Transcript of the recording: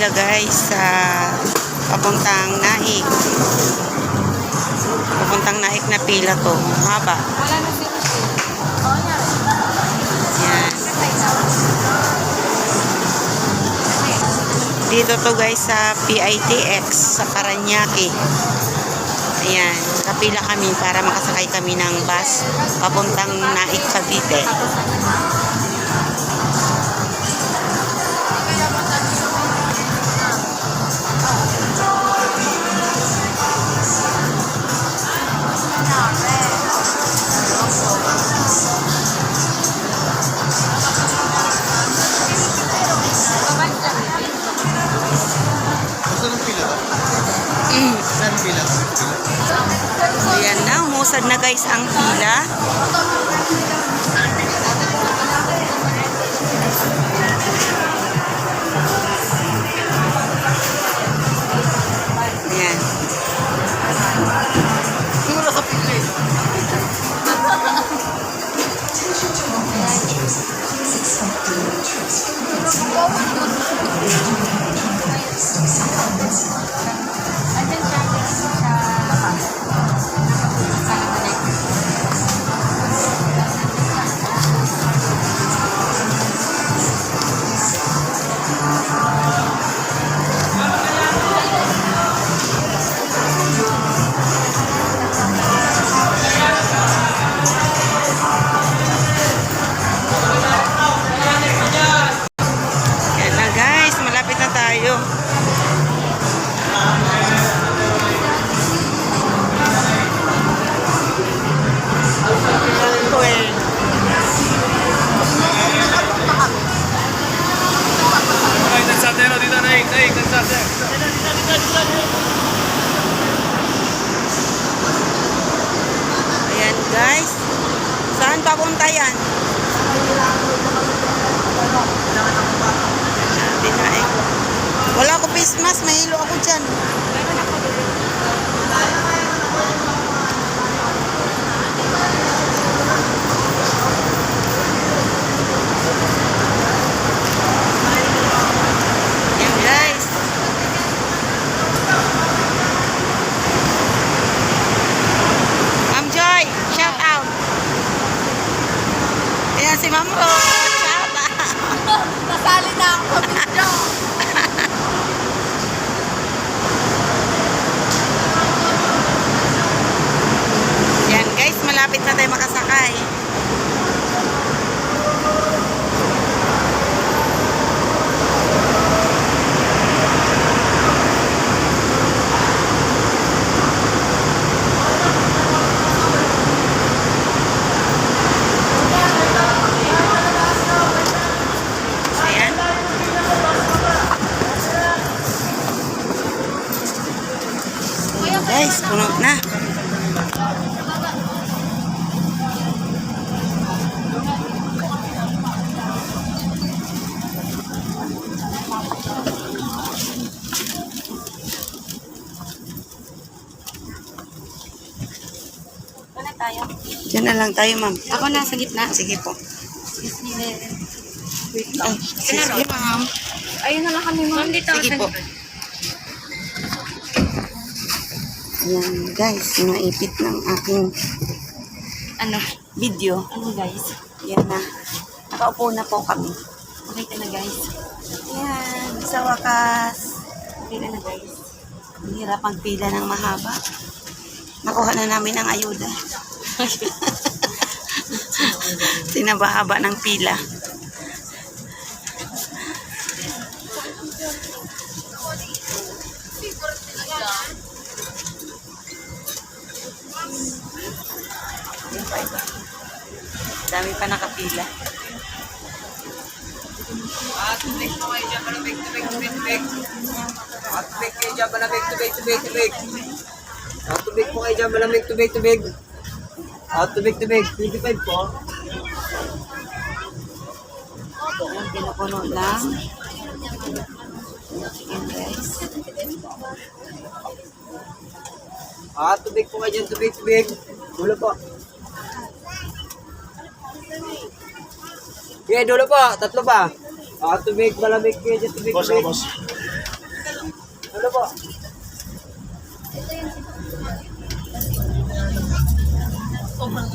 pila guys sa papuntang Naik. Papuntang Naik na pila to. Haba. Yan. Dito to guys sa PITX sa Paranaque. Ayan. Kapila kami para makasakay kami ng bus papuntang Naik, Cavite. Ayan na, umusad na guys ang pila. Ayan. Siguro sa pila. Tayo. Ayan guys. Saan papunta yan? Wala ako face mask, mahilo ako dyan. Yan guys. Ma'am Joy, shout out. Ayan si Ma'am Rose, shout out. Nasali na ako sa video. Malapit na tayo makasakay. Ayan. Guys, puno na. Tayo. Diyan na lang tayo, ma'am. Ako na sa gitna. Sige po. Wait lang. Sige, ma'am. Ayun na lang kami, ma'am. Dito. Sige po. Ayan, guys. Naipit ng aking video. Ano, guys? Yan na. Nakaupo na po kami. Okay ka na, guys. Ayan. Sa wakas. Okay ka na, guys. Ang hirap ang pila ng mahaba. Nakuha na namin ang ayuda. Sinabahaba ng pila. Dami pa nakapila. Tubig po kayo dyan, malamig, tubig. Tubig kayo dyan, malamig, tubig. Tubig po kayo dyan, malamig, tubig. Tubig, 25 po. Ayan, pinupuno lang. Ayan, guys. Tubig po kayo dyan, tubig. Dulo po. Okay, dulo po, tatlo pa. Tubig, malamig kayo dyan, tubig. Boss, ako boss. po. Sobrang